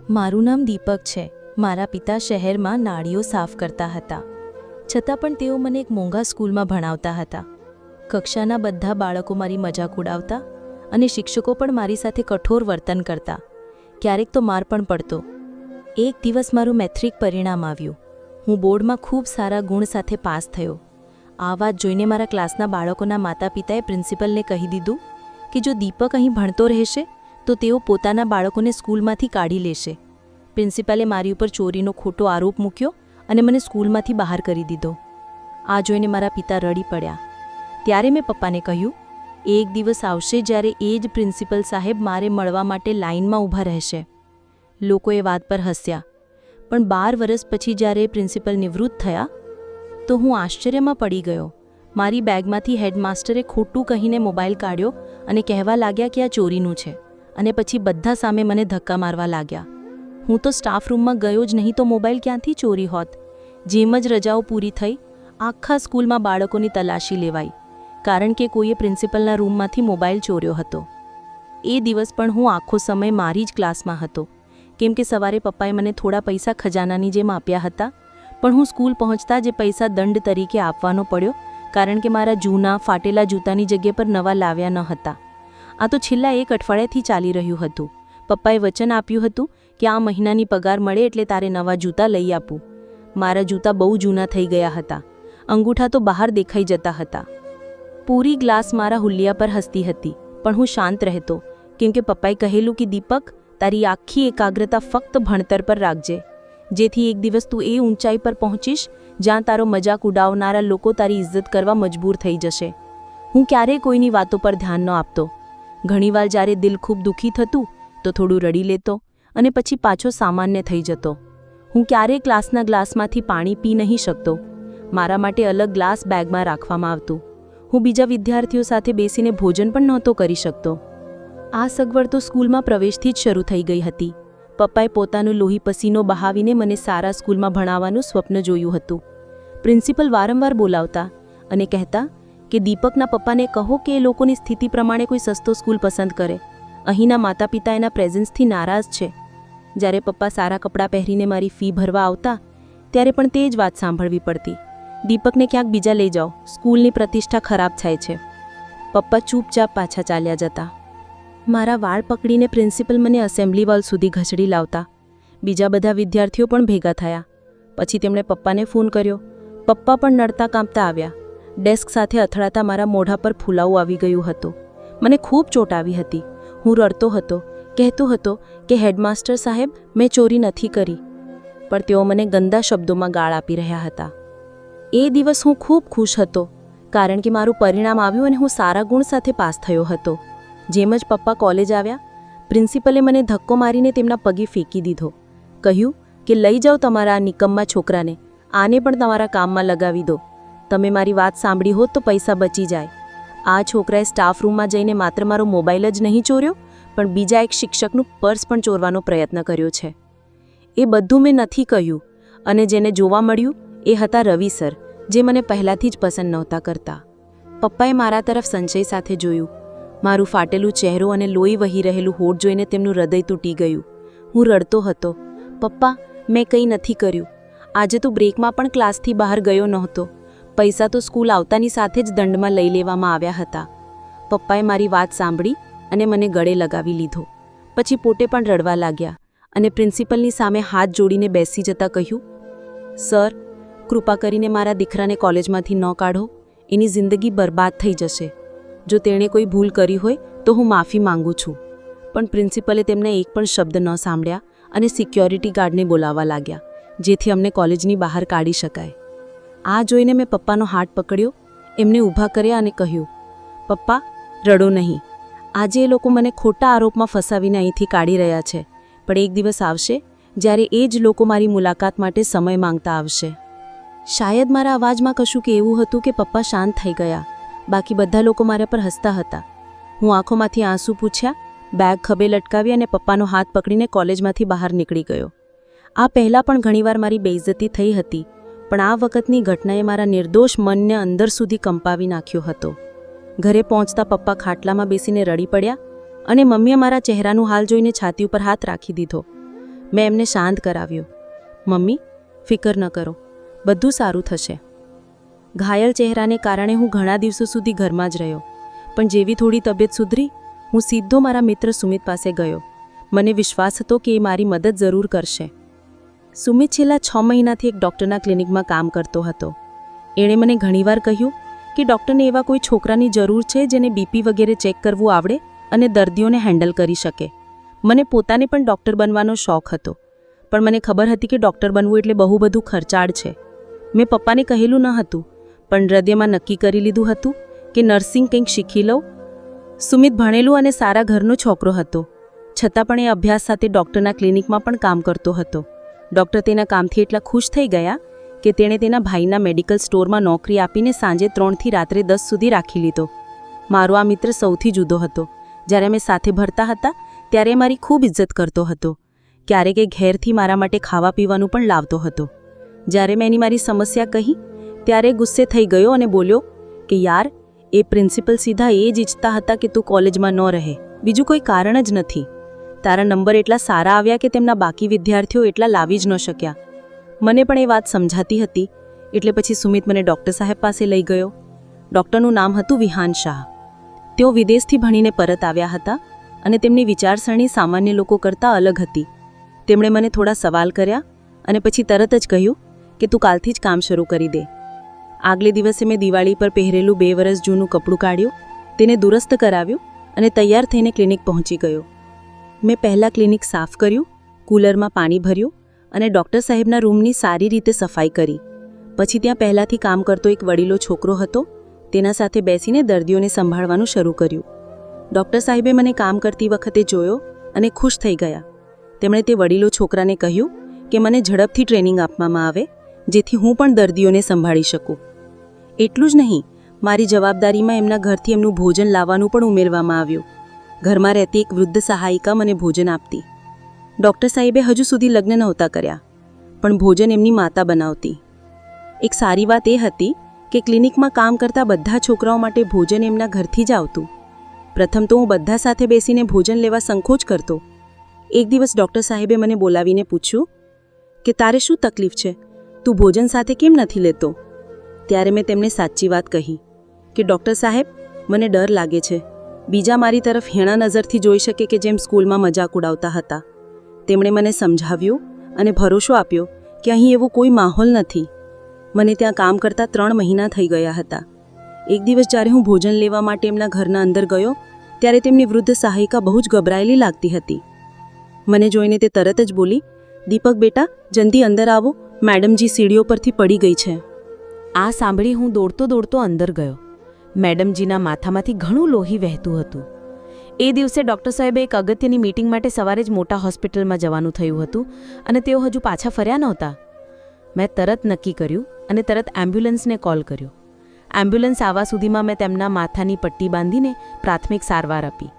મારું નામ દીપક છે. મારા પિતા શહેરમાં નાળીઓ સાફ કરતા હતા. છતાં પણ તેઓ મને એક મોંઘા સ્કૂલમાં ભણાવતા હતા. કક્ષાના બધા બાળકો મારી મજાક ઉડાવતા અને શિક્ષકો પણ મારી સાથે કઠોર વર્તન કરતા. ક્યારેક તો માર પણ પડતો. એક દિવસ મારું મેટ્રિક પરિણામ આવ્યું. હું બોર્ડમાં ખૂબ સારા ગુણ સાથે પાસ થયો. આ વાત જોઈને મારા ક્લાસના બાળકોના માતા પિતાએ પ્રિન્સિપલને કહી દીધું કે જો દીપક અહીં ભણતો રહેશે તો તેઓ પોતાના બાળકોને સ્કૂલમાંથી કાઢી લેશે. પ્રિન્સિપાલે મારી ઉપર ચોરીનો ખોટો આરોપ મૂક્યો અને મને સ્કૂલમાંથી બહાર કરી દીધો. આ જોઈને મારા પિતા રડી પડ્યા. ત્યારે મેં પપ્પાને કહ્યું, એક દિવસ આવશે જ્યારે એ જ પ્રિન્સિપલ સાહેબ મારે મળવા માટે લાઇનમાં ઊભા રહેશે. લોકો એ વાત પર હસ્યા. પણ 12 વર્ષ પછી જ્યારે પ્રિન્સિપલ નિવૃત્ત થયા તો હું આશ્ચર્યમાં પડી ગયો. મારી બેગમાંથી હેડમાસ્ટરે ખોટું કહીને મોબાઈલ કાઢ્યો અને કહેવા લાગ્યા કે આ ચોરીનું છે, અને પછી બધા સામે મને ધક્કા મારવા લાગ્યા. હું તો સ્ટાફ રૂમમાં ગયો જ નહીં તો મોબાઈલ ક્યાંથી ચોરી હોત. જેમ જ રજાઓ પૂરી થઈ, આખા સ્કૂલમાં બાળકોની તલાશી લેવાઈ, કારણ કે કોઈએ પ્રિન્સિપલના રૂમમાંથી મોબાઈલ ચોર્યો હતો. એ દિવસ પણ હું આખો સમય મારી જ ક્લાસમાં હતો, કેમ કે સવારે પપ્પાએ મને થોડા પૈસા ખજાનાની જેમ આપ્યા હતા, પણ હું સ્કૂલ પહોંચતા જે પૈસા દંડ તરીકે આપવાનો પડ્યો, કારણ કે મારા જૂના ફાટેલા જૂતાની જગ્યા પર નવા લાવ્યા ન હતા. આ તો છેલ્લા 1 અઠવાડિયાથી ચાલી રહ્યું હતું. પપ્પાએ વચન આપ્યું હતું કે આ મહિનાની પગાર મળે એટલે તારે નવા જૂતા લઈ આપું. મારા જૂતા બહુ જૂના થઈ ગયા હતા. અંગૂઠા તો બહાર દેખાઈ જતા હતા. પૂરી ક્લાસ મારા હુલિયા પર હસતી હતી, પણ હું શાંત રહેતો, કેમ કે પપ્પાએ કહેલું કે દીપક, તારી આખી એકાગ્રતા ફક્ત ભણતર પર રાખજે, જેથી એક દિવસ તું એ ઊંચાઈ પર પહોંચીશ જ્યાં તારો મજાક ઉડાવનારા લોકો તારી ઇજ્જત કરવા મજબૂર થઈ જશે. હું ક્યારેય કોઈની વાતો પર ધ્યાન ન આપતો. ઘણીવાર જ્યારે દિલ ખૂબ દુઃખી થતું તો થોડું રડી લેતો અને પછી પાછો સામાન્ય થઈ જતો. હું ક્યારેય ક્લાસના ગ્લાસમાંથી પાણી પી નહીં શકતો. મારા માટે અલગ ગ્લાસ બેગમાં રાખવામાં આવતું. હું બીજા વિદ્યાર્થીઓ સાથે બેસીને ભોજન પણ નહોતો કરી શકતો. આ સગવડ તો સ્કૂલમાં પ્રવેશથી જ શરૂ થઈ ગઈ હતી. પપ્પાએ પોતાનું લોહી પસીનો બહાવીને મને સારા સ્કૂલમાં ભણાવવાનું સ્વપ્ન જોયું હતું. પ્રિન્સિપલ વારંવાર બોલાવતા અને કહેતા કે દીપકના પપ્પાને કહો કે એ લોકોની સ્થિતિ પ્રમાણે કોઈ સસ્તો સ્કૂલ પસંદ કરે. અહીંના માતા પિતા એના પ્રેઝન્સથી નારાજ છે. જ્યારે પપ્પા સારા કપડાં પહેરીને મારી ફી ભરવા આવતા ત્યારે પણ તે જ વાત સાંભળવી પડતી, દીપકને ક્યાંક બીજા લઈ જાઓ, સ્કૂલની પ્રતિષ્ઠા ખરાબ થાય છે. પપ્પા ચૂપચાપ પાછા ચાલ્યા જતા. મારા વાળ પકડીને પ્રિન્સિપલ મને એસેમ્બલી હોલ સુધી ઘસડી લાવતા. બીજા બધા વિદ્યાર્થીઓ પણ ભેગા થયા. પછી તેમણે પપ્પાને ફોન કર્યો. પપ્પા પણ નડતા કાંપતા આવ્યા. ડેસ્ક સાથે અથડાતા મારા મોઢા પર ફૂલાવું આવી ગયું હતું. મને ખૂબ ચોટ આવી હતી. હું રડતો હતો, કહેતો હતો કે હેડમાસ્ટર સાહેબ, મેં ચોરી નથી કરી, પણ તેઓ મને ગંદા શબ્દોમાં ગાળ આપી રહ્યા હતા. એ દિવસ હું ખૂબ ખુશ હતો, કારણ કે મારું પરિણામ આવ્યું અને હું સારા ગુણ સાથે પાસ થયો હતો. જેમ જ પપ્પા કોલેજ આવ્યા, પ્રિન્સિપલે મને ધક્કો મારીને તેમના પગે ફેંકી દીધો. કહ્યું કે લઈ જાઓ તમારા આ નિકમ્મા છોકરાને, આને પણ તમારા કામમાં લગાવી દો. તમે મારી વાત સાંભળી હોત તો પૈસા બચી જાય. આ છોકરાએ સ્ટાફ રૂમમાં જઈને માત્ર મારો મોબાઈલ જ નહીં ચોર્યો, પણ બીજા એક શિક્ષકનું પર્સ પણ ચોરવાનો પ્રયત્ન કર્યો છે. એ બધું મેં નથી કહ્યું, અને જેને જોવા મળ્યું એ હતા રવિ સર, જે મને પહેલાંથી જ પસંદ નહોતા કરતા. પપ્પાએ મારા તરફ સંશય સાથે જોયું. મારું ફાટેલું ચહેરો અને લોહી વહી રહેલું હોઠ જોઈને તેમનું હૃદય તૂટી ગયું. હું રડતો હતો, પપ્પા, મેં કંઈ નથી કર્યું. આજે તો બ્રેકમાં પણ ક્લાસથી બહાર ગયો નહોતો. પૈસા તો સ્કૂલ આવતાની સાથે જ દંડમાં લઈ લેવામાં આવ્યા હતા. પપ્પાએ મારી વાત સાંભળી અને મને ગળે લગાવી લીધો. પછી પોતે પણ રડવા લાગ્યા અને પ્રિન્સિપલની સામે હાથ જોડીને બેસી જતા કહ્યું, સર, કૃપા કરીને મારા દીકરાને કોલેજમાંથી ન કાઢો. એની જિંદગી બરબાદ થઈ જશે. જો તેણે કોઈ ભૂલ કરી હોય તો હું માફી માંગુ છું. પણ પ્રિન્સિપલે તેમને એક પણ શબ્દ ન સાંભળ્યા અને સિક્યોરિટી ગાર્ડને બોલાવવા લાગ્યા, જેથી અમને કોલેજની બહાર કાઢી શકાય. આ જોઈને મેં પપ્પાનો હાથ પકડ્યો, એમને ઊભા કર્યા અને કહ્યું, પપ્પા, રડો નહીં. આજે એ લોકો મને ખોટા આરોપમાં ફસાવીને અહીંથી કાઢી રહ્યા છે, પણ એક દિવસ આવશે જ્યારે એ જ લોકો મારી મુલાકાત માટે સમય માંગતા આવશે. શાયદ મારા અવાજમાં કશું કે એવું હતું કે પપ્પા શાંત થઈ ગયા. બાકી બધા લોકો મારા પર હસતા હતા. હું આંખોમાંથી આંસુ પૂછ્યા, બેગ ખભે લટકાવી અને પપ્પાનો હાથ પકડીને કોલેજમાંથી બહાર નીકળી ગયો. આ પહેલાં પણ ઘણીવાર મારી બેઇજ્જતી થઈ હતી, પણ આ વખતની ઘટનાએ મારા નિર્દોષ મનને અંદર સુધી કંપાવી નાખ્યો હતો. ઘરે પહોંચતા પપ્પા ખાટલામાં બેસીને રડી પડ્યા અને મમ્મીએ મારા ચહેરાનું હાલ જોઈને છાતી ઉપર હાથ રાખી દીધો. મેં એમને શાંત કરાવ્યો. મમ્મી, ફિકર ન કરો, બધું સારું થશે. ઘાયલ ચહેરાને કારણે હું ઘણા દિવસો સુધી ઘરમાં જ રહ્યો, પણ જેવી થોડી તબિયત સુધરી, હું સીધો મારા મિત્ર સુમિત પાસે ગયો. મને વિશ્વાસ હતો કે એ મારી મદદ જરૂર કરશે. સુમિત છેલ્લા 6 મહિનાથી એક ડૉક્ટરના ક્લિનિકમાં કામ કરતો હતો. એણે મને ઘણીવાર કહ્યું કે ડૉક્ટરને એવા કોઈ છોકરાની જરૂર છે જેને બીપી વગેરે ચેક કરવું આવડે અને દર્દીઓને હેન્ડલ કરી શકે. મને પોતાને પણ ડૉક્ટર બનવાનો શોખ હતો, પણ મને ખબર હતી કે ડૉક્ટર બનવું એટલે બહુ બધું ખર્ચાળ છે. મેં પપ્પાને કહેલું ન હતું, પણ હૃદયમાં નક્કી કરી લીધું હતું કે નર્સિંગ કંઈક શીખી લઉં. સુમિત ભણેલું અને સારા ઘરનો છોકરો હતો, છતાં પણ એ અભ્યાસ સાથે ડૉક્ટરના ક્લિનિકમાં પણ કામ કરતો હતો. ડૉક્ટર તેના કામથી એટલા ખુશ થઈ ગયા કે તેણે તેના ભાઈના મેડિકલ સ્ટોરમાં નોકરી આપીને સાંજે 3થી રાત્રે 10 સુધી રાખી લીધો. મારો આ મિત્ર સૌથી જુદો હતો. જ્યારે અમે સાથે ભરતા હતા ત્યારે મારી ખૂબ ઇજ્જત કરતો હતો. ક્યારેક એ ઘેરથી મારા માટે ખાવા પીવાનું પણ લાવતો હતો. જ્યારે મેં એની મારી સમસ્યા કહી ત્યારે ગુસ્સે થઈ ગયો અને બોલ્યો કે યાર, એ પ્રિન્સિપલ સીધા એ જ ઈચ્છતા હતા કે તું કોલેજમાં ન રહે, બીજું કોઈ કારણ જ નથી. તારા નંબર એટલા સારા આવ્યા કે તેમના બાકી વિદ્યાર્થીઓ એટલા લાવી જ ન શક્યા. મને પણ એ વાત સમજાતી હતી, એટલે પછી સુમિત મને ડૉક્ટર સાહેબ પાસે લઈ ગયો. ડૉક્ટરનું નામ હતું વિહાન શાહ. તેઓ વિદેશથી ભણીને પરત આવ્યા હતા અને તેમની વિચારસરણી સામાન્ય લોકો કરતાં અલગ હતી. તેમણે મને થોડા સવાલ કર્યા અને પછી તરત જ કહ્યું કે તું કાલથી જ કામ શરૂ કરી દે. આગલે દિવસે મેં દિવાળી પર પહેરેલું 2 વર્ષ જૂનું કપડું કાઢ્યું, તેને દુરસ્ત કરાવ્યું અને તૈયાર થઈને ક્લિનિક પહોંચી ગયો. મેં પહેલાં ક્લિનિક સાફ કર્યું, કૂલરમાં પાણી ભર્યું અને ડૉક્ટર સાહેબના રૂમની સારી રીતે સફાઈ કરી. પછી ત્યાં પહેલાંથી કામ કરતો એક વડીલો છોકરો હતો, તેના સાથે બેસીને દર્દીઓને સંભાળવાનું શરૂ કર્યું. ડૉક્ટર સાહેબે મને કામ કરતી વખતે જોયો અને ખુશ થઈ ગયા. તેમણે તે વડીલો છોકરાને કહ્યું કે મને ઝડપથી ટ્રેનિંગ આપવામાં આવે, જેથી હું પણ દર્દીઓને સંભાળી શકું. એટલું જ નહીં, મારી જવાબદારીમાં એમના ઘરથી એમનું ભોજન લાવવાનું પણ ઉમેરવામાં આવ્યું. ઘરમાં રહેતી એક વૃદ્ધ સહાયિકા મને ભોજન આપતી. ડૉક્ટર સાહેબે હજુ સુધી લગ્ન નહોતા કર્યા, પણ ભોજન એમની માતા બનાવતી. એક સારી વાત એ હતી કે ક્લિનિકમાં કામ કરતા બધા છોકરાઓ માટે ભોજન એમના ઘરથી જ આવતું. પ્રથમ તો હું બધા સાથે બેસીને ભોજન લેવા સંકોચ કરતો. એક દિવસ ડૉક્ટર સાહેબે મને બોલાવીને પૂછ્યું કે તારે શું તકલીફ છે, તું ભોજન સાથે કેમ નથી લેતો? ત્યારે મેં તેમને સાચી વાત કહી કે ડૉક્ટર સાહેબ, મને ડર લાગે છે, બીજા મારી તરફ હેણા નજરથી જોઈ શકે કે જેમ સ્કૂલમાં મજાક ઉડાવતા હતા. તેમણે મને સમજાવ્યું અને ભરોસો આપ્યો કે અહીં એવો કોઈ માહોલ નથી. મને ત્યાં કામ કરતાં 3 મહિના થઈ ગયા હતા. એક દિવસ જ્યારે હું ભોજન લેવા માટે એમના ઘરના અંદર ગયો ત્યારે તેમની વૃદ્ધ સહાયિકા બહુ જ ગભરાયેલી લાગતી હતી. મને જોઈને તે તરત જ બોલી, દીપક બેટા, જલ્દી અંદર આવો, મેડમજી સીડીઓ પરથી પડી ગઈ છે. આ સાંભળી હું દોડતો દોડતો અંદર ગયો. મેડમજીના માથામાંથી ઘણું લોહી વહેતું હતું. એ દિવસે ડૉક્ટર સાહેબે એક અગત્યની મીટિંગ માટે સવારે જ મોટા હોસ્પિટલમાં જવાનું થયું હતું અને તેઓ હજુ પાછા ફર્યા નહોતા. મેં તરત નક્કી કર્યું અને તરત એમ્બ્યુલન્સને કોલ કર્યો. એમ્બ્યુલન્સ આવવા સુધીમાં મેં તેમના માથાની પટ્ટી બાંધીને પ્રાથમિક સારવાર આપી.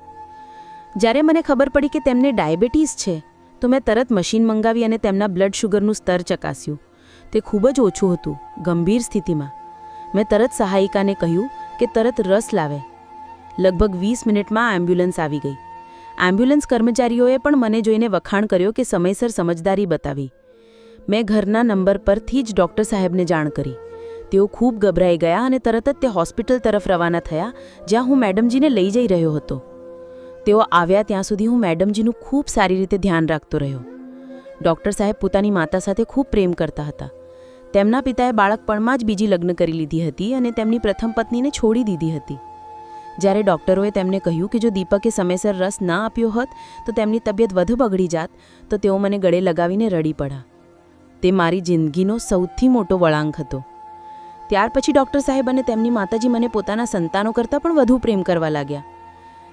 જ્યારે મને ખબર પડી કે તેમને ડાયાબિટીસ છે તો મેં તરત મશીન મંગાવી અને તેમના બ્લડ શુગરનું સ્તર ચકાસ્યું. તે ખૂબ જ ઓછું હતું, ગંભીર સ્થિતિમાં. મેં તરત સહાયિકાને કહ્યું કે તરત રસ લાવે. લગભગ 20 મિનિટમાં એમ્બ્યુલન્સ આવી ગઈ. એમ્બ્યુલન્સ કર્મચારીઓએ પણ મને જોઈને વખાણ કર્યો કે સમયસર સમજદારી બતાવી. મેં ઘરના નંબર પરથી જ ડૉક્ટર સાહેબને જાણ કરી. તેઓ ખૂબ ગભરાઈ ગયા અને તરત જ તે હોસ્પિટલ તરફ રવાના થયા જ્યાં હું મેડમજીને લઈ જઈ રહ્યો હતો. તેઓ આવ્યા ત્યાં સુધી હું મેડમજીનું ખૂબ સારી રીતે ધ્યાન રાખતો રહ્યો. ડૉક્ટર સાહેબ પોતાની માતા સાથે ખૂબ પ્રેમ કરતા હતા. તેમના પિતાએ બાળકપણમાં જ બીજી લગ્ન કરી લીધી હતી અને તેમની પ્રથમ પત્નીને છોડી દીધી હતી. જ્યારે ડૉક્ટરોએ તેમને કહ્યું કે જો દીપકે સમયસર રસ ના આપ્યો હોત તો તેમની તબિયત વધુ બગડી જાત, તો તેઓ મને ગળે લગાવીને રડી પડ્યા. તે મારી જિંદગીનો સૌથી મોટો વળાંક હતો. ત્યાર પછી ડૉક્ટર સાહેબ અને તેમની માતાજી મને પોતાના સંતાનો કરતાં પણ વધુ પ્રેમ કરવા લાગ્યા.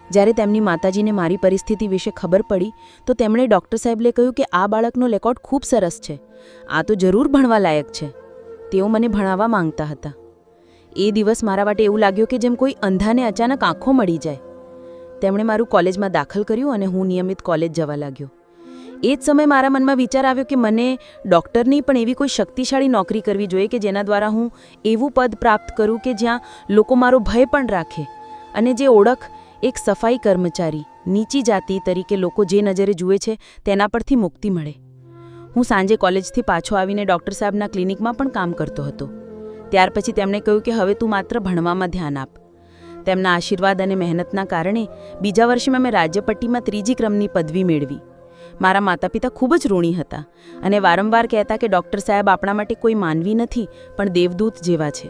જ્યારે તેમની માતાજીને મારી પરિસ્થિતિ વિશે ખબર પડી તો તેમણે ડૉક્ટર સાહેબને કહ્યું કે આ બાળકનો રેકોર્ડ ખૂબ સરસ છે, આ તો જરૂર ભણવા લાયક છે. તેઓ મને ભણાવવા માંગતા હતા. એ દિવસ મારા માટે એવું લાગ્યું કે જેમ કોઈ અંધાને અચાનક આંખો મળી જાય. તેમણે મારું કોલેજમાં દાખલ કર્યું અને હું નિયમિત કોલેજ જવા લાગ્યો. એ જ સમયે મારા મનમાં વિચાર આવ્યો કે મને ડૉક્ટરની પણ એવી કોઈ શક્તિશાળી નોકરી કરવી જોઈએ કે જેના દ્વારા હું એવું પદ પ્રાપ્ત કરું કે જ્યાં લોકો મારો ભય પણ રાખે અને જે ઓળખ એક સફાઈ કર્મચારી, નીચી જાતિ તરીકે લોકો જે નજરે જુએ છે તેના પરથી મુક્તિ મળે. હું સાંજે કોલેજથી પાછો આવીને ડૉક્ટર સાહેબના ક્લિનિકમાં પણ કામ કરતો હતો. ત્યાર પછી તેમણે કહ્યું કે હવે તું માત્ર ભણવામાં ધ્યાન આપ. તેમના આશીર્વાદ અને મહેનતના કારણે બીજા વર્ષમાં મેં રાજ્યપટ્ટીમાં 3જી ક્રમની પદવી મેળવી. મારા માતા પિતા ખૂબ જ ઋણી હતા અને વારંવાર કહેતા કે ડૉક્ટર સાહેબ આપણા માટે કોઈ માનવી નથી પણ દેવદૂત જેવા છે.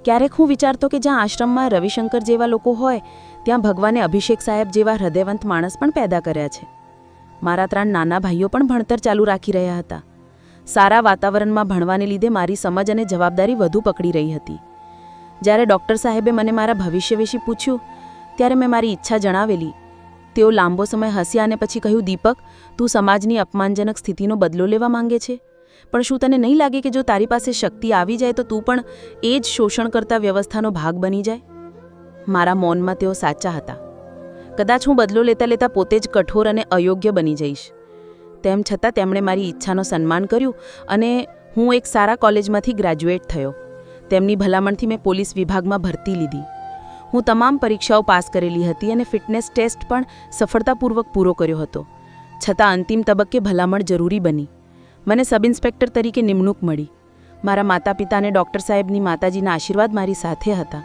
ક્યારેક હું વિચારતો કે જ્યાં આશ્રમમાં રવિશંકર જેવા લોકો હોય ત્યાં ભગવાને અભિષેક સાહેબ જેવા હૃદયવંત માણસ પણ પેદા કર્યા છે. મારા 3 નાના ભાઈઓ પણ ભણતર ચાલુ રાખી રહ્યા હતા. સારા વાતાવરણમાં ભણવાને લીધે મારી સમજ અને જવાબદારી વધુ પકડી રહી હતી. જ્યારે ડૉક્ટર સાહેબે મને મારા ભવિષ્ય વિશે પૂછ્યું ત્યારે મેં મારી ઈચ્છા જણાવેલી. તેઓ લાંબો સમય હસ્યા અને પછી કહ્યું, દીપક, તું સમાજની અપમાનજનક સ્થિતિનો બદલો લેવા માંગે છે, પણ શું તને નહીં લાગે કે જો તારી પાસે શક્તિ આવી જાય તો તું પણ એ જ શોષણ કરતા વ્યવસ્થાનો ભાગ બની જાય? મારા મૌનમાં તેઓ સાચા હતા. કદાચ હું બદલો લેતા લેતા પોતે જ કઠોર અને અયોગ્ય બની જઈશ. તેમ છતાં તેમણે મારી ઈચ્છાનો સન્માન કર્યું અને હું એક સારા કોલેજમાંથી ગ્રેજ્યુએટ થયો. તેમની ભલામણથી મેં પોલીસ વિભાગમાં ભરતી લીધી. હું તમામ પરીક્ષાઓ પાસ કરેલી હતી અને ફિટનેસ ટેસ્ટ પણ સફળતાપૂર્વક પૂરો કર્યો હતો. છતાં અંતિમ તબક્કે ભલામણ જરૂરી બની. મને સબ ઇન્સ્પેક્ટર તરીકે નિમણૂક મળી. મારા માતા પિતા અને ડૉક્ટર સાહેબની માતાજીના આશીર્વાદ મારી સાથે હતા.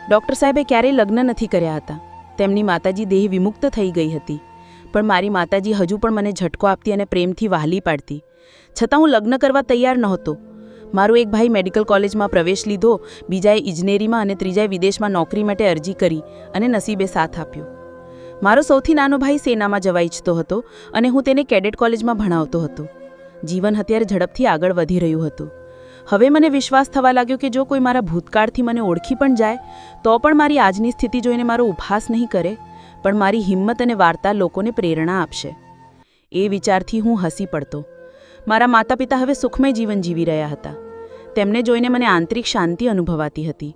ડૉક્ટર સાહેબે ક્યારેય લગ્ન નથી કર્યા હતા. તેમની માતાજી દેહ વિમુક્ત થઈ ગઈ હતી, પણ મારી માતાજી હજુ પણ મને ઝટકો આપતી અને પ્રેમથી વહાલી પાડતી. છતાં હું લગ્ન કરવા તૈયાર નહોતો. મારો એક ભાઈ મેડિકલ કોલેજમાં પ્રવેશ લીધો, બીજાએ ઇજનેરીમાં અને ત્રીજાએ વિદેશમાં નોકરી માટે અરજી કરી અને નસીબે સાથ આપ્યો. મારો સૌથી નાનો ભાઈ સેનામાં જવા ઈચ્છતો હતો અને હું તેને કેડેટ કોલેજમાં ભણાવતો હતો. જીવન અત્યારે ઝડપથી આગળ વધી રહ્યું હતું. હવે મને વિશ્વાસ થવા લાગ્યો કે જો કોઈ મારા ભૂતકાળથી મને ઓળખી પણ જાય તો પણ મારી આજની સ્થિતિ જોઈને મારો ઉપહાસ નહીં કરે, પણ મારી હિંમત અને વાર્તા લોકોને પ્રેરણા આપશે. એ વિચારથી હું હસી પડતો. મારા માતા પિતા હવે સુખમય જીવન જીવી રહ્યા હતા. તેમને જોઈને મને આંતરિક શાંતિ અનુભવાતી હતી.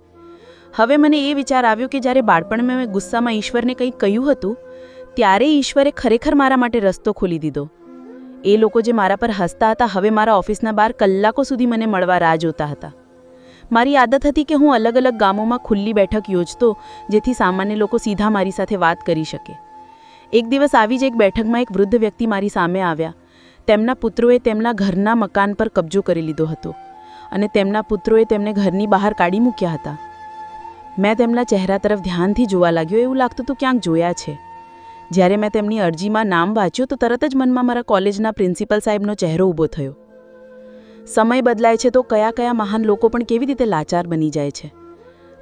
હવે મને એ વિચાર આવ્યો કે જ્યારે બાળપણમાં મેં ગુસ્સામાં ઈશ્વરને કંઈક કહ્યું હતું ત્યારે ઈશ્વરે ખરેખર મારા માટે રસ્તો ખોલી દીધો. એ લોકો જે મારા પર હસતા હતા હવે મારા ઓફિસના બહાર કલાકો સુધી મને મળવા રાહ જોતા હતા. મારી આદત હતી કે હું અલગ અલગ ગામોમાં ખુલ્લી બેઠક યોજતો જેથી સામાન્ય લોકો સીધા મારી સાથે વાત કરી શકે. એક દિવસ આવી જ એક બેઠકમાં એક વૃદ્ધ વ્યક્તિ મારી સામે આવ્યા. તેમના પુત્રોએ તેમના ઘરના મકાન પર કબજો કરી લીધો હતો અને તેમના પુત્રોએ તેમને ઘરની બહાર કાઢી મૂક્યા હતા. મેં તેમના ચહેરા તરફ ધ્યાનથી જોવા લાગ્યો. એવું લાગતું હતું ક્યાંક જોયા છે. જ્યારે મેં તેમની અરજીમાં નામ વાંચ્યું તો તરત જ મનમાં મારા કોલેજના પ્રિન્સિપલ સાહેબનો ચહેરો ઊભો થયો. સમય બદલાય છે તો કયા કયા મહાન લોકો પણ કેવી રીતે લાચાર બની જાય છે.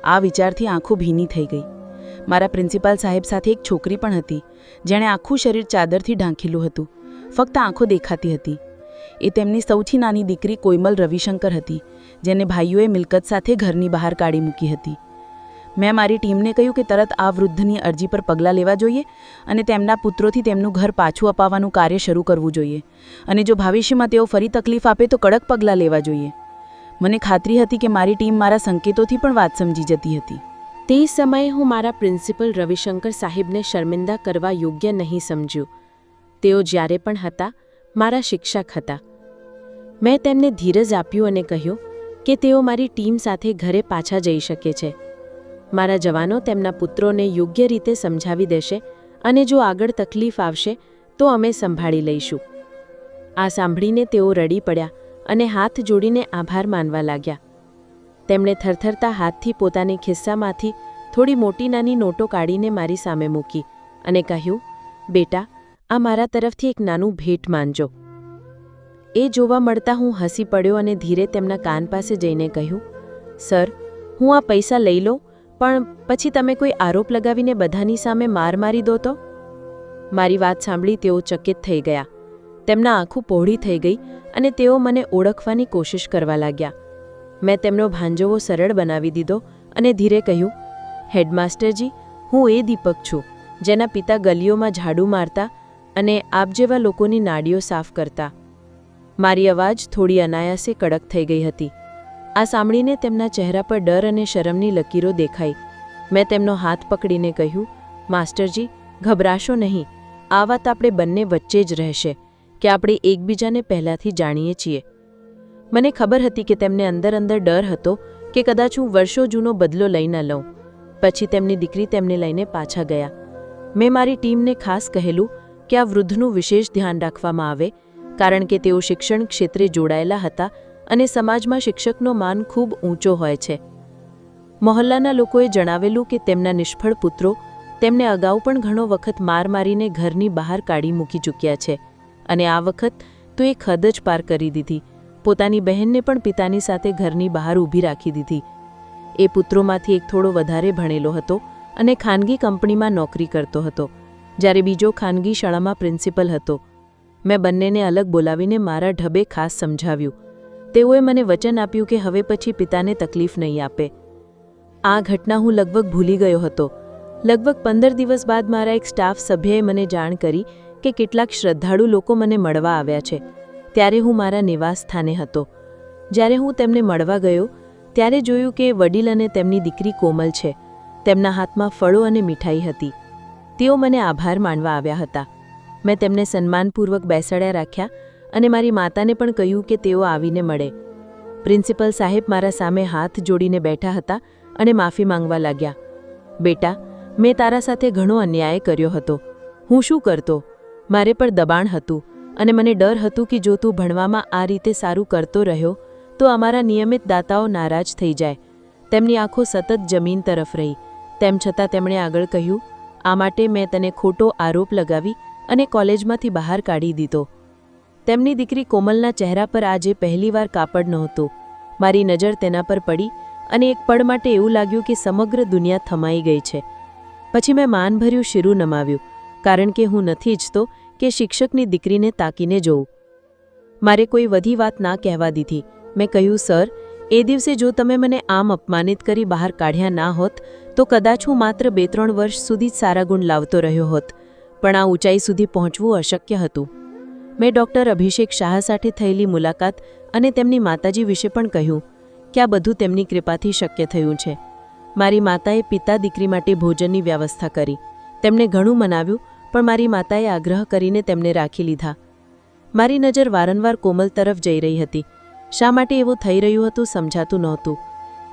આ વિચારથી આંખો ભીની થઈ ગઈ. મારા પ્રિન્સિપાલ સાહેબ સાથે એક છોકરી પણ હતી જેણે આખું શરીર ચાદરથી ઢાંકેલું હતું. ફક્ત આંખો દેખાતી હતી. એ તેમની સૌથી નાની દીકરી કોઈમલ રવિશંકર હતી જેને ભાઈઓએ મિલકત સાથે ઘરની બહાર કાઢી મૂકી હતી. મેં મારી ટીમને કહ્યું કે તરત આ વૃદ્ધની અરજી પર પગલાં લેવા જોઈએ અને તેમના પુત્રોથી તેમનું ઘર પાછું અપાવવાનું કાર્ય શરૂ કરવું જોઈએ અને જો ભવિષ્યમાં તેઓ ફરી તકલીફ આપે તો કડક પગલાં લેવા જોઈએ. મને ખાતરી હતી કે મારી ટીમ મારા સંકેતોથી પણ વાત સમજી જતી હતી. તે સમયે હું મારા પ્રિન્સિપલ રવિશંકર સાહેબને શર્મિંદા કરવા યોગ્ય નહીં સમજ્યું. તેઓ જ્યારે પણ હતા મારા શિક્ષક હતા. મેં તેમને ધીરજ આપ્યું અને કહ્યું કે તેઓ મારી ટીમ સાથે ઘરે પાછા જઈ શકે છે. મારા જવાનો તેમના પુત્રોને યોગ્ય રીતે સમજાવી દેશે અને જો આગળ તકલીફ આવશે તો અમે સંભાળી લઈશું. આ સાંભળીને તેઓ રડી પડ્યા અને હાથ જોડીને આભાર માનવા લાગ્યા. તેમણે થરથરતા હાથથી પોતાની ખિસ્સામાંથી થોડી મોટી નાની નોટો કાઢીને મારી સામે મૂકી અને કહ્યું, બેટા, આ મારા તરફથી એક નાનું ભેટ માનજો. એ જોવા મળતા હું હસી પડ્યો અને ધીરે તેમના કાન પાસે જઈને કહ્યું, સર, હું આ પૈસા લઈ લઉં, પણ પછી તમે કોઈ આરોપ લગાવીને બધાની સામે માર મારી દો તો? મારી વાત સાંભળી તેઓ ચકિત થઈ ગયા. તેમના આંખો પહોળી થઈ ગઈ અને તેઓ મને ઓળખવાની કોશિશ કરવા લાગ્યા. મેં તેમનો ભાંજોવો સરળ બનાવી દીધો અને ધીરે કહ્યું, હેડમાસ્ટરજી, હું એ દીપક છું જેના પિતા ગલીઓમાં ઝાડુ મારતા અને આપ જેવા લોકોની નાડીઓ સાફ કરતા. મારી અવાજ થોડી અનાયાસે કડક થઈ ગઈ હતી. આ સાંભળીને તેમના ચહેરા પર ડર અને શરમની લકીરો દેખાઈ. મેં તેમનો હાથ પકડીને કહ્યું, માસ્ટરજી, ગભરાશો નહીં. આ વાત આપણે બંને વચ્ચે જ રહેશે કે આપણે એકબીજાને પહેલાંથી જાણીએ છીએ. મને ખબર હતી કે તેમને અંદર અંદર ડર હતો કે કદાચ હું વર્ષો જૂનો બદલો લઈ ન લઉં. પછી તેમની દીકરી તેમને લઈને પાછા ગયા. મેં મારી ટીમને ખાસ કહેલું કે આ વૃદ્ધનું વિશેષ ધ્યાન રાખવામાં આવે કારણ કે તેઓ શિક્ષણ ક્ષેત્રે જોડાયેલા હતા અને સમાજમાં શિક્ષકનો માન ખૂબ ઊંચો હોય છે. મહોલ્લાના લોકોએ જણાવેલું કે તેમના નિષ્ફળ પુત્રો તેમને અગાઉ પણ ઘણો વખત માર મારીને ઘરની બહાર કાઢી મૂકી ચૂક્યા છે અને આ વખત તો એક હદ જ પાર કરી દીધી. પોતાની બહેનને પણ પિતાની સાથે ઘરની બહાર ઊભી રાખી દીધી. એ પુત્રોમાંથી એક થોડો વધારે ભણેલો હતો અને ખાનગી કંપનીમાં નોકરી કરતો હતો, જ્યારે બીજો ખાનગી શાળામાં પ્રિન્સિપલ હતો. મેં બંનેને અલગ બોલાવીને મારા ઢબે ખાસ સમજાવ્યું. તેઓએ મને વચન આપ્યું કે હવે પછી પિતાને તકલીફ નહીં આપે. આ ઘટના હું લગભગ ભૂલી ગયો હતો. લગભગ 15 દિવસ બાદ મારા એક સ્ટાફ સભ્યએ મને જાણ કરી કે કેટલાક શ્રદ્ધાળુ લોકો મને મળવા આવ્યા છે. ત્યારે હું મારા નિવાસ સ્થાને હતો. જ્યારે હું તેમને મળવા ગયો ત્યારે જોયું કે વડીલ અને તેમની દીકરી કોમલ છે. તેમના હાથમાં ફળો અને મીઠાઈ હતી. તેઓ મને આભાર માનવા આવ્યા હતા. મેં તેમને સન્માનપૂર્વક બેસાડ્યા રાખ્યા અને મારી માતાને પણ કહ્યું કે તેઓ આવીને મળે. પ્રિન્સિપલ સાહેબ મારા સામે હાથ જોડીને બેઠા હતા અને માફી માંગવા લાગ્યા. બેટા, મેં તારા સાથે ઘણો અન્યાય કર્યો હતો. હું શું કરતો? મારે પર દબાણ હતું અને મને ડર હતું કે જો તું ભણવામાં આ રીતે સારું કરતો રહ્યો તો અમારા નિયમિત દાતાઓ નારાજ થઈ જાય. તેમની આંખો સતત જમીન તરફ રહી. તેમ છતાં તેમણે આગળ કહ્યું, આ માટે મેં તને ખોટો આરોપ લગાવી અને કોલેજમાંથી બહાર કાઢી દીધો. તેમની દીકરી કોમલના ચહેરા પર આજે પહેલીવાર કાપડ નહોતું. મારી નજર તેના પર પડી અને એક પળ માટે એવું લાગ્યું કે સમગ્ર દુનિયા થમાઈ ગઈ છે. પછી મેં માનભર્યું શીરું નમાવ્યું, કારણ કે હું નથી ઈચ્છતો કે શિક્ષકની દીકરીને તાકીને જોઉં. મારે કોઈ વધી વાત ના કહેવા દીધી. મેં કહ્યું, સર, એ દિવસે જો તમે મને આમ અપમાનિત કરી બહાર કાઢ્યા ના હોત તો કદાચ હું માત્ર 2-3 વર્ષ સુધી જ સારા ગુણ લાવતો રહ્યો હોત, પણ આ ઊંચાઈ સુધી પહોંચવું અશક્ય હતું. મેં ડૉક્ટર અભિષેક શાહ સાથે થયેલી મુલાકાત અને તેમની માતાજી વિશે પણ કહ્યું કે આ બધું તેમની કૃપાથી શક્ય થયું છે. મારી માતાએ પિતા દીકરી માટે ભોજનની વ્યવસ્થા કરી. તેમણે ઘણું મનાવ્યું, પણ મારી માતાએ આગ્રહ કરીને તેમને રાખી લીધા. મારી નજર વારંવાર કોમલ તરફ જઈ રહી હતી. શા માટે એવું થઈ રહ્યું હતું સમજાતું નહોતું.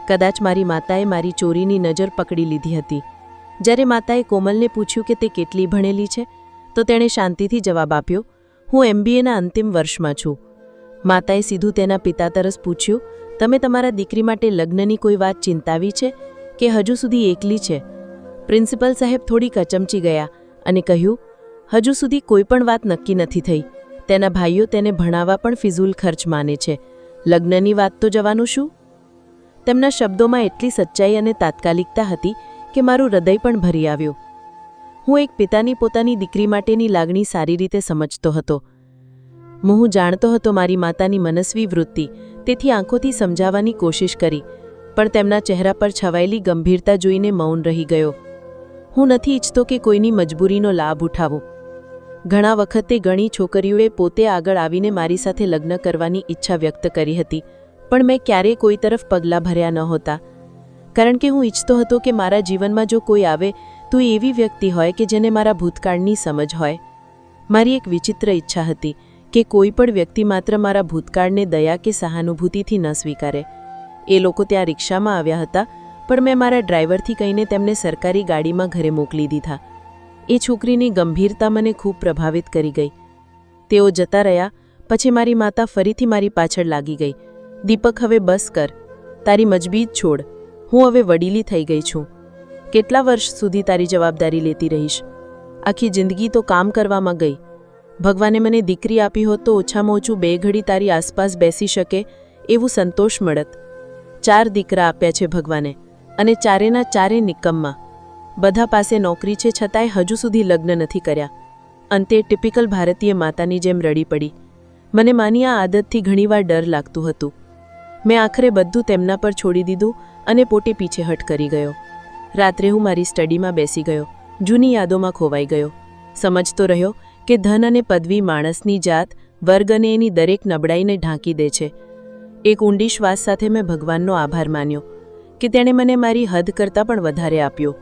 કદાચ મારી માતાએ મારી ચોરીની નજર પકડી લીધી હતી. જ્યારે માતાએ કોમલને પૂછ્યું કે તે કેટલી ભણેલી છે તો તેણે શાંતિથી જવાબ આપ્યો, હું MBAના અંતિમ વર્ષમાં છું. માતાએ સીધું તેના પિતા તરફ પૂછ્યું, તમે તમારા દીકરી માટે લગ્નની કોઈ વાત ચિંતાવી છે કે હજુ સુધી એકલી છે? પ્રિન્સિપલ સાહેબ થોડી કચમચી ગયા અને કહ્યું, હજુ સુધી કોઈ પણ વાત નક્કી નથી થઈ. તેના ભાઈઓ તેને ભણાવવા પણ ફિઝૂલ ખર્ચ માને છે. લગ્નની વાત તો જવાનું શું? તેમના શબ્દોમાં એટલી સચ્ચાઈ અને તાત્કાલિકતા હતી કે મારું હૃદય પણ ભરી આવ્યું. હું એક પિતાની પોતાની દીકરી માટેની લાગણી સારી રીતે સમજતો હતો. હું જાણતો હતો મારી માતાની મનસ્વી વૃત્તિ, તેથી આંખોથી સમજાવવાની કોશિશ કરી, પણ તેમના ચહેરા પર છવાયેલી ગંભીરતા જોઈને મૌન રહી ગયો. હું નથી ઈચ્છતો કે કોઈની મજબૂરીનો લાભ ઉઠાવું. ઘણા વખતે ઘણી છોકરીઓએ પોતે આગળ આવીને મારી સાથે લગ્ન કરવાની ઈચ્છા વ્યક્ત કરી હતી, પણ મેં ક્યારેય કોઈ તરફ પગલાં ભર્યા નહોતા, કારણ કે હું ઈચ્છતો હતો કે મારા જીવનમાં જો કોઈ આવે તો એવી વ્યક્તિ હોય કે જેને મારા ભૂતકાળની સમજ હોય. મારી એક વિચિત્ર ઈચ્છા હતી કે કોઈ પણ વ્યક્તિ માત્ર મારા ભૂતકાળને દયા કે સહાનુભૂતિથી ન સ્વીકારે. એ લોકો ત્યાં રિક્ષામાં આવ્યા હતા, પણ મેં મારા ડ્રાઈવરથી કહીને તેમને સરકારી ગાડીમાં ઘરે મોકલી દીધા. એ છોકરીની ગંભીરતા મને ખૂબ પ્રભાવિત કરી ગઈ. તેઓ જતા રહ્યા પછી મારી માતા ફરીથી મારી પાછળ લાગી ગઈ. દીપક, હવે બસ કર. તારી મજબીત છોડ. હું હવે વડીલી થઈ ગઈ છું. કેટલા વર્ષ સુધી તારી જવાબદારી લેતી રહીશ? આખી જિંદગી તો કામ કરવામાં ગઈ. ભગવાને મને દીકરી આપી હોત તો ઓછામાં ઓછું 2 ઘડી તારી આસપાસ બેસી શકે એવું સંતોષ મળત. 4 દીકરા આપ્યા છે ભગવાને, અને ચારેના ચારે નિકમ્મા. બધા પાસે નોકરી છે છતાંય હજુ સુધી લગ્ન નથી કર્યા. અંતે ટિપિકલ ભારતીય માતાની જેમ રડી પડી. મને માની આ આદતથી ઘણીવાર ડર લાગતું હતું. મેં આખરે બધું તેમના પર છોડી દીધું અને પોતે પીછેહટ કરી ગયો. રાત્રે હું મારી સ્ટડીમાં બેસી ગયો, જૂની યાદોમાં ખોવાઈ ગયો. સમજતો રહ્યો કે ધન અને પદવી માણસની જાત, વર્ગ અને એની દરેક નબળાઈને ઢાંકી દે છે. એક ઊંડી શ્વાસ સાથે મેં ભગવાનનો આભાર માન્યો કે તેણે મને મારી હદ કરતાં પણ વધારે આપ્યો.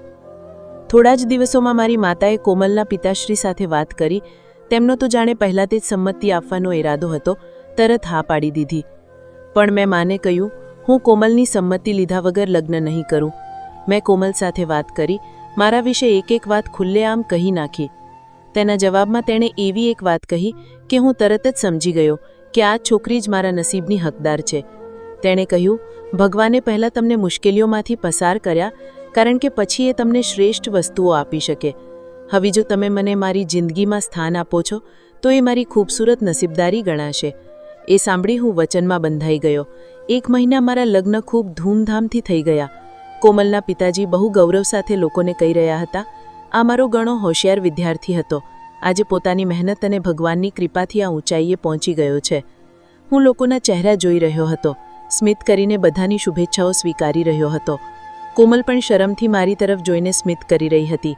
થોડા જ દિવસોમાં મારી માતાએ કોમલના પિતાશ્રી સાથે વાત કરી. તેમનો તો જાણે પહેલાંથી જ સંમતિ આપવાનો ઈરાદો હતો, તરત હા પાડી દીધી. પણ મેં માને કહ્યું, હું કોમલની સંમતિ લીધા વગર લગ્ન નહીં કરું. મેં કોમલ સાથે વાત કરી, મારા વિશે એક વાત ખુલ્લેઆમ કહી નાખી. તેના જવાબમાં તેણે એવી એક વાત કહી કે હું તરત જ સમજી ગયો કે આ છોકરી જ મારા નસીબની હકદાર છે. તેણે કહ્યું, ભગવાને પહેલાં તમને મુશ્કેલીઓમાંથી પસાર કર્યા કારણ કે પછી એ તમને શ્રેષ્ઠ વસ્તુઓ આપી શકે. હવે જો તમે મને મારી જિંદગીમાં સ્થાન આપો છો તો એ મારી ખૂબસૂરત નસીબદારી ગણાશે. એ સાંભળી હું વચનમાં બંધાઈ ગયો. 1 મહિના મારા લગ્ન ખૂબ ધૂમધામથી થઈ ગયા. કોમલના પિતાજી બહુ ગૌરવ સાથે લોકોને કહી રહ્યા હતા, આ મારો ઘણો હોશિયાર વિદ્યાર્થી હતો. આજે પોતાની મહેનત અને ભગવાનની કૃપાથી આ ઊંચાઈએ પહોંચી ગયો છે. હું લોકોના ચહેરા જોઈ રહ્યો હતો, સ્મિત કરીને બધાની શુભેચ્છાઓ સ્વીકારી રહ્યો હતો. કોમલ પણ શરમથી મારી તરફ જોઈને સ્મિત કરી રહી હતી.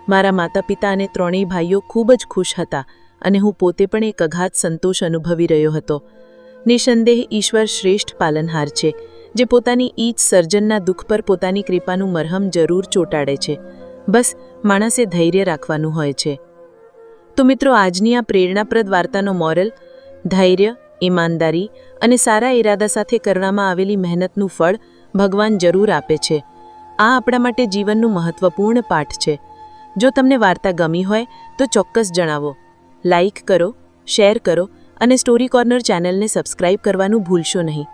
મારા માતા પિતા અને 3 ભાઈઓ ખૂબ જ ખુશ હતા અને હું પોતે પણ એક અગાધ સંતોષ અનુભવી રહ્યો હતો. નિસંદેહ ઈશ્વર શ્રેષ્ઠ પાલનહાર છે, જે પોતાની ઈજ સર્જનના દુઃખ પર પોતાની કૃપાનું મરહમ જરૂર ચોંટાડે છે. બસ માણસે ધૈર્ય રાખવાનું હોય છે. તો મિત્રો, આજની આ પ્રેરણાપ્રદ વાર્તાનો મોરલ: ધૈર્ય, ઈમાનદારી અને સારા ઈરાદા સાથે કરવામાં આવેલી મહેનતનું ફળ ભગવાન જરૂર આપે છે. આ આપણા માટે જીવનનું મહત્વપૂર્ણ પાઠ છે. જો તમને વાર્તા ગમી હોય તો ચોક્કસ જણાવો. લાઇક કરો, શેર કરો અને સ્ટોરી કોર્નર ચેનલને સબસ્ક્રાઇબ કરવાનું ભૂલશો નહીં.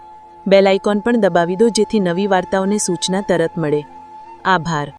બેલ આઇકોન પણ દબાવી દો જેથી નવી વાર્તાઓની સૂચના તરત મળે. આભાર.